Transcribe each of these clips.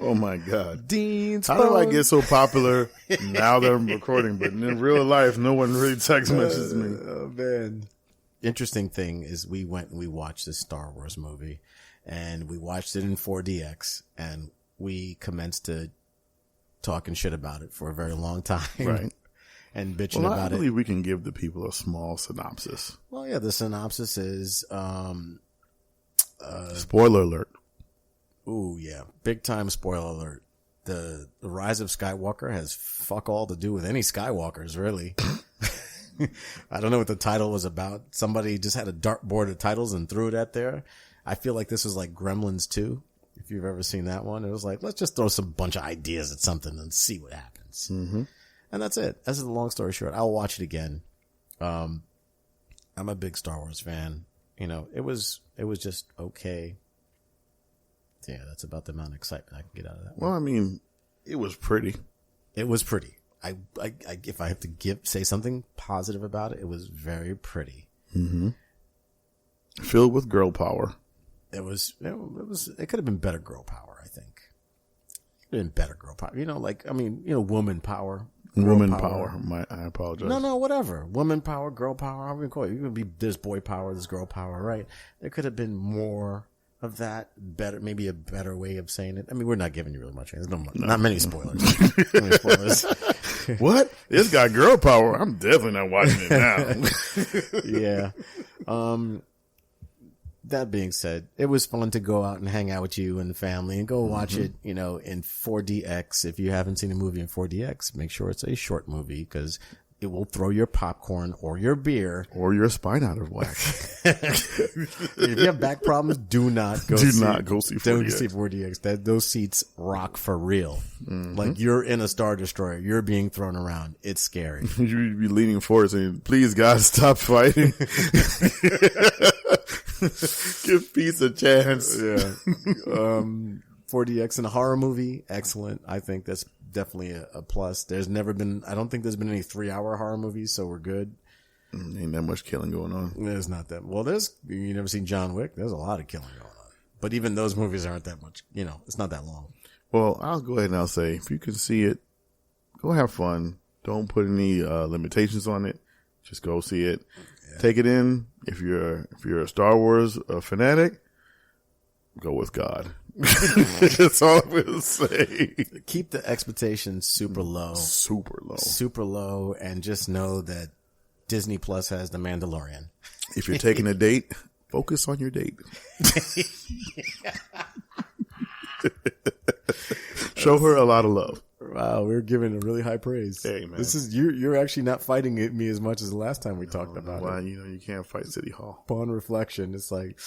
Oh my God. Dean's How do I get so popular now that I'm recording, but in real life, no one really text messages me. Oh man. Interesting thing is we went and we watched this Star Wars movie and we watched it in 4DX and we commenced to talking shit about it for a very long time. Right. And bitching about it. I believe we can give the people a small synopsis. Well, yeah, the synopsis is, spoiler alert. Ooh, yeah. Big time spoiler alert. The Rise of Skywalker has fuck all to do with any Skywalkers, really. I don't know what the title was about. Somebody just had a dartboard of titles and threw it at there. I feel like this was like Gremlins 2. If you've ever seen that one, it was like, let's just throw some bunch of ideas at something and see what happens. Mm-hmm. And that's it. That's the long story short. I'll watch it again. I'm a big Star Wars fan. You know, it was just okay. Yeah, that's about the amount of excitement I can get out of that one. Well, I mean, it was pretty. It was pretty. I if I have to say something positive about it, it was very pretty. Mm-hmm. Filled with girl power. It could have been better girl power, I think. It could have been better girl power. You know, woman power. Woman power. I apologize. No, whatever. Woman power, girl power, however you call it. You can be there's boy power, there's girl power, right? There could have been more of that. Better, maybe a better way of saying it. I mean, we're not giving you really much. There's not many spoilers. What? It's got girl power. I'm definitely not watching it now. Yeah. That being said, it was fun to go out and hang out with you and the family and go watch it, you know, in 4DX. If you haven't seen a movie in 4DX, make sure it's a short movie because it will throw your popcorn or your beer or your spine out of whack. If you have back problems, do not go see 4DX. Don't see 4DX. Those seats rock for real. Mm-hmm. Like you're in a Star Destroyer. You're being thrown around. It's scary. You'd be leaning forward saying, please, God, stop fighting. Give peace a chance. Yeah. 4DX in a horror movie, excellent. I think that's definitely a plus. I don't think there's been any 3-hour horror movies, so we're good. Ain't that much killing going on. There's not that. Well, you never seen John Wick? There's a lot of killing going on. But even those movies aren't that much, you know, it's not that long. Well, I'll go ahead and I'll say, if you can see it, go have fun. Don't put any limitations on it. Just go see it. Yeah. Take it in. If you're a Star Wars fanatic, go with God. That's all I'm going to say. Keep the expectations super low. Super low. And just know that Disney Plus has The Mandalorian. If you're taking a date, focus on your date. Show her a lot of love. Wow, we're giving a really high praise. Hey, man. This is you're actually not fighting me as much as the last time we talked about it. Well, you know, you can't fight City Hall. Upon reflection, it's like,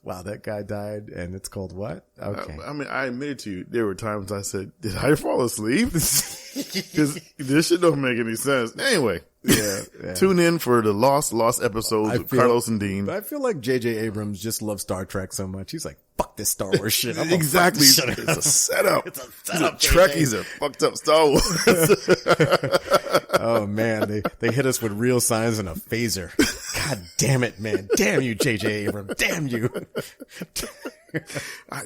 wow, that guy died, and it's called what? Okay. I mean, I admitted to you, there were times I said, did I fall asleep? Because this shit don't make any sense. Anyway. Yeah. Tune in for the lost episodes of Carlos and Dean. I feel like J.J. Abrams just loves Star Trek so much. He's like, fuck this Star Wars shit. Exactly. It's a setup. It's a setup. Trekkies are fucked up Star Wars. Oh man, they hit us with real signs and a phaser. God damn it, man. Damn you, J.J. Abrams. Damn you.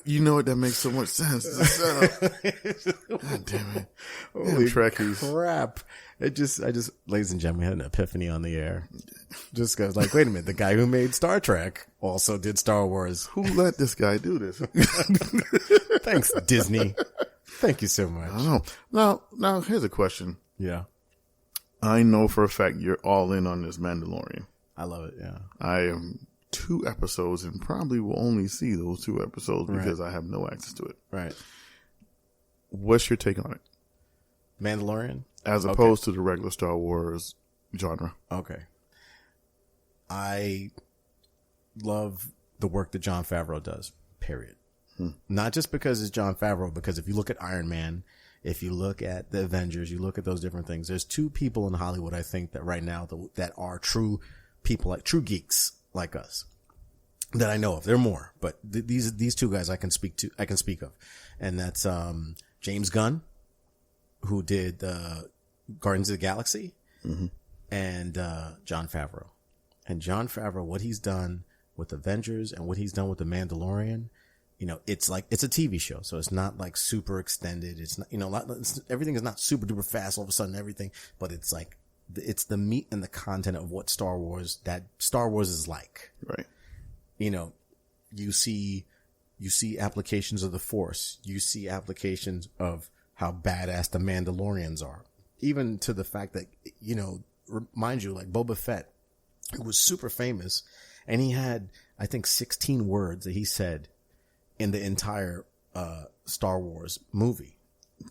You know what? That makes so much sense. It's a setup. God damn it. Holy Trekkies. Crap. I just, ladies and gentlemen, we had an epiphany on the air. Just goes like, wait a minute, the guy who made Star Trek also did Star Wars. Who let this guy do this? Thanks, Disney. Thank you so much. I don't know. Now, here's a question. Yeah. I know for a fact you're all in on this Mandalorian. I love it, yeah. I am 2 episodes and probably will only see those 2 episodes because I have no access to it. Right. What's your take on it? Mandalorian? As opposed to the regular Star Wars genre. Okay. I love the work that Jon Favreau does, period. Not just because it's Jon Favreau, because if you look at Iron Man, if you look at the Avengers, you look at those different things, there's 2 people in Hollywood, I think, that right now that are true people, like true geeks like us, that I know of. There are more, but these 2 guys I can speak of. And that's James Gunn, who did Guardians of the Galaxy, and Jon Favreau. And Jon Favreau, what he's done with Avengers and what he's done with The Mandalorian, it's like, it's a TV show. So it's not like super extended. It's not, everything is not super duper fast all of a sudden, everything, but it's like, it's the meat and the content of what Star Wars is like. Right. You see applications of the Force. You see applications of how badass the Mandalorians are. Even to the fact that, mind you, like Boba Fett, who was super famous, and he had, I think, 16 words that he said in the entire Star Wars movie.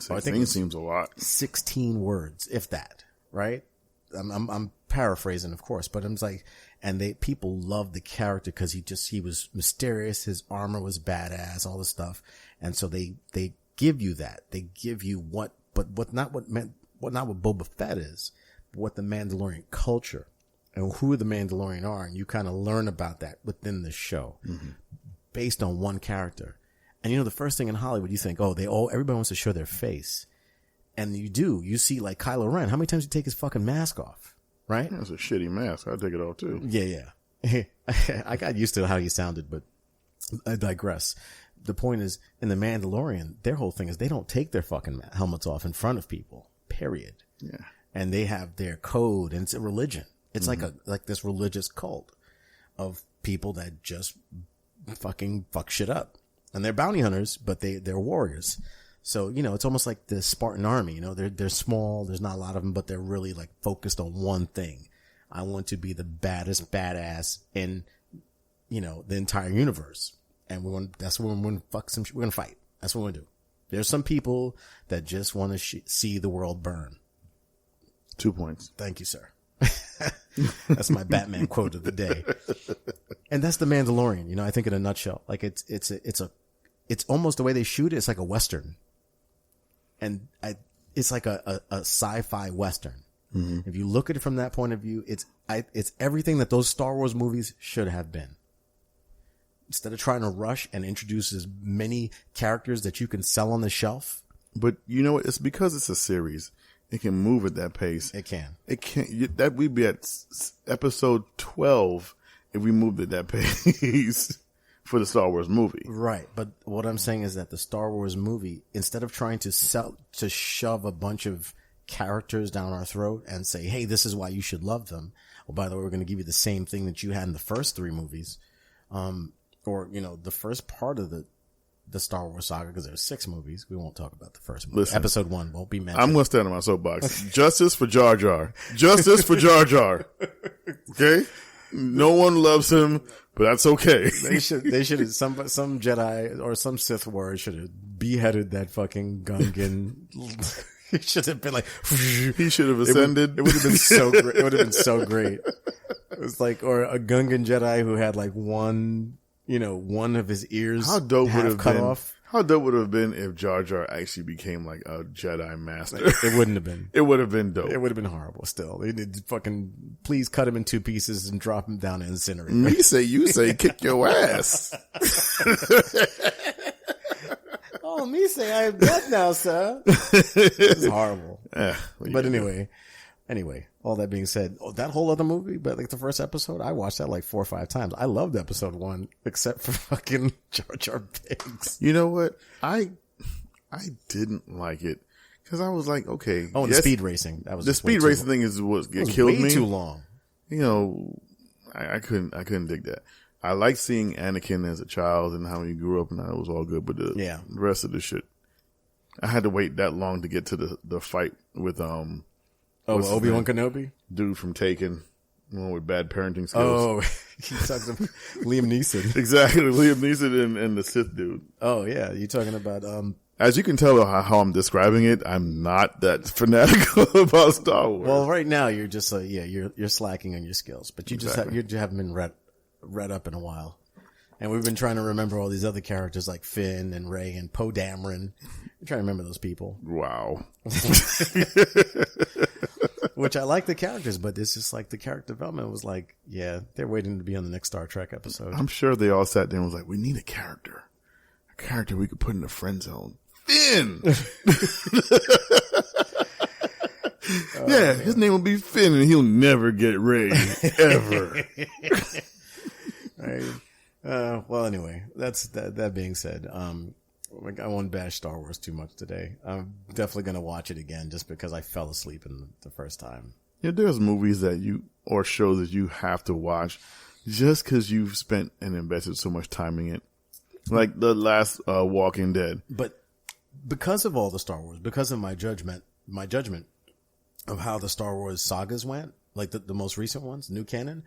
16 seems a lot. 16 words, if that, right? I'm paraphrasing, of course, but I'm like, and people loved the character because he was mysterious. His armor was badass, all this stuff. And so they give you that. They give you not what Boba Fett is, but what the Mandalorian culture and who the Mandalorian are. And you kind of learn about that within the show based on one character. And the first thing in Hollywood, you think, everybody wants to show their face. And you see like Kylo Ren. How many times do you take his fucking mask off? Right? That's a shitty mask. I'd take it off too. Yeah. I got used to how he sounded, but I digress. The point is, in The Mandalorian, their whole thing is they don't take their fucking helmets off in front of people. Period. Yeah. And they have their code, and it's a religion. It's like this religious cult of people that just fucking fuck shit up. And they're bounty hunters, but they're warriors. So, it's almost like the Spartan army, they're small. There's not a lot of them, but they're really like focused on one thing. I want to be the baddest badass in, the entire universe. And that's when we're going to fight. That's what we're going to do. There's some people that just want to see the world burn. 2 points. Thank you, sir. That's my Batman quote of the day. And that's the Mandalorian, I think in a nutshell. Like it's almost the way they shoot it. It's like a Western. And it's like a sci-fi Western. Mm-hmm. If you look at it from that point of view, it's everything that those Star Wars movies should have been. Instead of trying to rush and introduce as many characters that you can sell on the shelf. But you know what? It's because it's a series. It can move at that pace. It can. It can't. That we'd be at episode 12 if we moved at that pace. For the Star Wars movie. Right. But what I'm saying is that the Star Wars movie, instead of trying to shove a bunch of characters down our throat and say, hey, this is why you should love them. Well, by the way, we're going to give you the same thing that you had in the first 3 movies. The first part of the Star Wars saga, because there's 6 movies. We won't talk about the first movie. Listen, episode 1 won't be mentioned. I'm going to stand on my soapbox. Justice for Jar Jar. Justice for Jar Jar. Okay? No one loves him, but that's okay. They should some Jedi or some Sith warrior should have beheaded that fucking Gungan. He should have been like, he should have ascended. It would have been so great. It would have been so great. It was like, or a Gungan Jedi who had like one of his ears cut off. How dope would it have been if Jar Jar actually became like a Jedi master? It wouldn't have been. It would have been dope. It would have been horrible still. They did fucking, please cut him in 2 pieces and drop him down and incinerate him. You say, kick your ass. Oh, me say I am dead now, sir. It's horrible. But anyway, all that being said, that whole other movie, but like the first episode, I watched that like 4 or 5 times. I loved episode 1, except for fucking Jar Jar Binks. You know what? I didn't like it because I was like, okay. Oh, and the speed racing. That was the speed racing thing is what killed me. Way too long. I couldn't dig that. I like seeing Anakin as a child and how he grew up and how it was all good, but the rest of the shit, I had to wait that long to get to the fight with Obi-Wan Kenobi? Dude from Taken. One with bad parenting skills. Oh, you talking about Liam Neeson. Exactly. Liam Neeson and the Sith dude. Oh, yeah. You talking about, as you can tell how I'm describing it, I'm not that fanatical about Star Wars. Well, right now you're just you're slacking on your skills, but you you haven't been read up in a while. And we've been trying to remember all these other characters like Finn and Rey and Poe Dameron. We're trying to remember those people. Wow. Which I like the characters, but it's just like the character development was like, yeah, they're waiting to be on the next Star Trek episode. I'm sure they all sat there and was like, we need a character we could put in the friend zone. Finn! Yeah, his name will be Finn and he'll never get Rey. Ever. Right. Well, anyway, that being said, I won't bash Star Wars too much today. I'm definitely going to watch it again just because I fell asleep in the first time. Yeah, there's movies or shows that you have to watch just because you've spent and invested so much time in it. Like the last Walking Dead. But because of all the Star Wars, because of my judgment of how the Star Wars sagas went, like the most recent ones, new canon,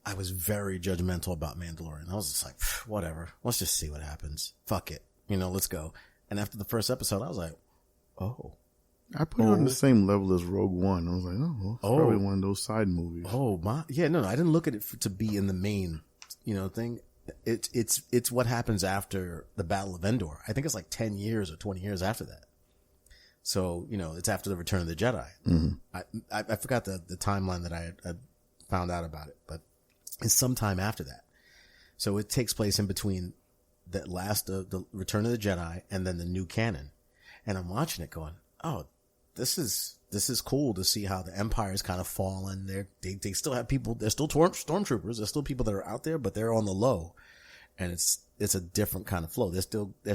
I was very judgmental about Mandalorian. I was just like, whatever. Let's just see what happens. Fuck it. Let's go. And after the first episode, I was like, oh. I put it on the same level as Rogue One. I was like, it's probably one of those side movies. Yeah, no, I didn't look at it to be in the main, thing. It's what happens after the Battle of Endor. I think it's like 10 years or 20 years after that. So, it's after the Return of the Jedi. Mm-hmm. I forgot the timeline that I had found out about it, but it's sometime after that. So it takes place in between the last of the Return of the Jedi and then the new canon. And I'm watching it going, oh, this is cool to see how the Empire's kind of fallen. They still have people. They're still stormtroopers. There's still people that are out there, but they're on the low, and it's a different kind of flow. They're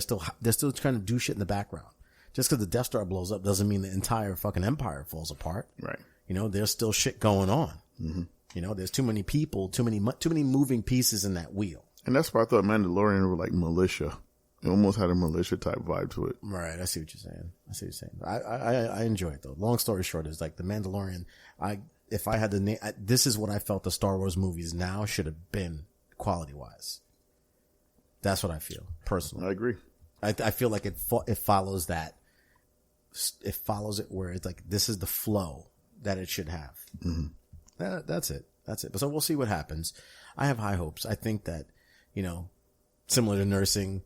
still trying to do shit in the background. Just because the Death Star blows up doesn't mean the entire fucking Empire falls apart. Right. There's still shit going on. Mm-hmm. There's too many people, too many moving pieces in that wheel. And that's why I thought Mandalorian were like militia. It almost had a militia type vibe to it. Right. I see what you're saying. I enjoy it though. Long story short is like the Mandalorian. If I had to name, this is what I felt the Star Wars movies now should have been quality wise. That's what I feel personally. I agree. I feel like it follows that. It follows it where it's like, this is the flow that it should have. Mm-hmm. That's it. But so we'll see what happens. I have high hopes. I think that, similar to nursing,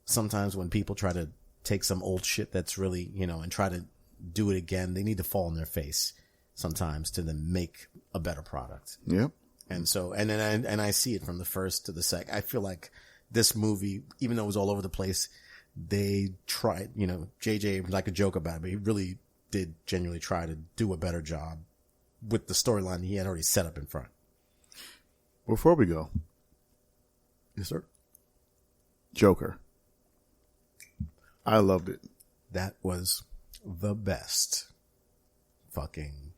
sometimes when people try to take some old shit that's really, and try to do it again, they need to fall on their face sometimes to then make a better product. Yep. And so, and I see it from the first to the second. I feel like this movie, even though it was all over the place, they tried, JJ, like a joke about it, but he really did genuinely try to do a better job with the storyline he had already set up in front. Before we go. Yes, sir. Joker. I loved it. That was the best fucking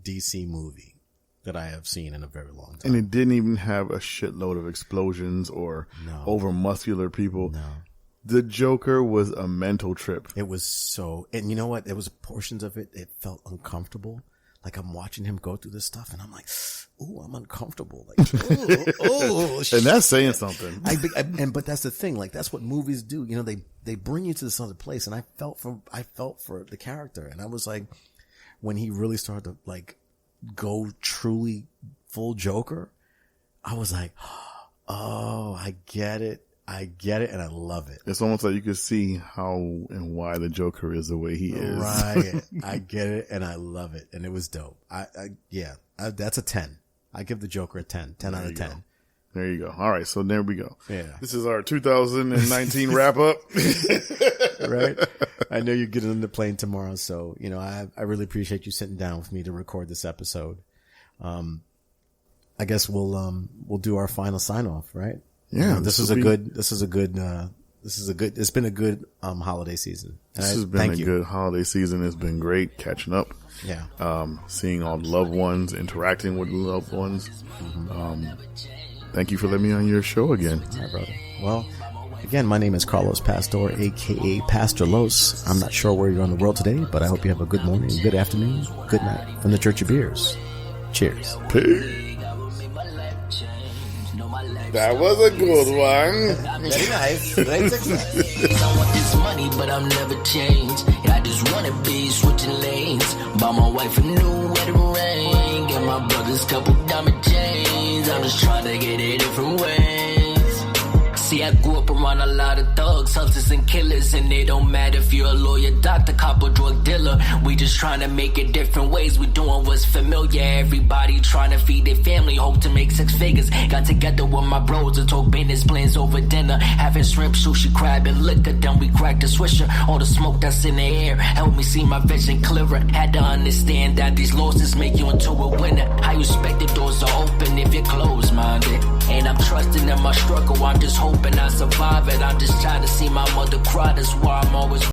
DC movie that I have seen in a very long time. And it didn't even have a shitload of explosions or over muscular people. No. The Joker was a mental trip. It was so, and you know what? There was portions of it, it felt uncomfortable. Like I'm watching him go through this stuff and I'm like, ooh, I'm uncomfortable. Like, ooh, and that's saying something. But that's the thing. Like that's what movies do. They bring you to this other place. And I felt for the character. And I was like, when he really started to like go truly full Joker, I was like, oh, I get it. And I love it. It's almost like you could see how and why the Joker is the way he is. Right. I get it and I love it. And it was dope. That's a 10. I give the Joker a 10. 10 out of 10. There you go. All right. So there we go. Yeah. This is our 2019 wrap up. Right. I know you're getting on the plane tomorrow. So, I really appreciate you sitting down with me to record this episode. I guess we'll do our final sign off, right? Yeah, it's been a good holiday season. This has been a good holiday season. It's been great catching up. Yeah. Seeing all the loved ones, interacting with the loved ones. Mm-hmm. Thank you for letting me on your show again. All right, brother. Well, again, my name is Carlos Pastor, aka Pastor Los. I'm not sure where you're on the world today, but I hope you have a good morning, good afternoon, good night from the Church of Beers. Cheers. Peace. That was a good one. Very nice. I want this money, but I'll never change. I just wanna be switching lanes. Buy my wife a new wedding ring. Get my brother's couple diamond chains. I'm just trying to get it different ways. See, I grew up around a lot of thugs, hustlers and killers. And it don't matter if you're a lawyer, doctor, cop, or drug dealer. We just trying to make it different ways. We doing what's familiar. Everybody trying to feed their family, hope to make 6 figures. Got together with my bros and talk business plans over dinner. Having shrimp, sushi, crab, and liquor. Then we cracked the swisher. All the smoke that's in the air helped me see my vision clearer. Had to understand that these losses make you into a winner. How you expect the doors to open if you're closed-minded? And I'm trusting in my struggle, I'm just hoping I survive it. I'm just trying to see my mother cry, that's why I'm always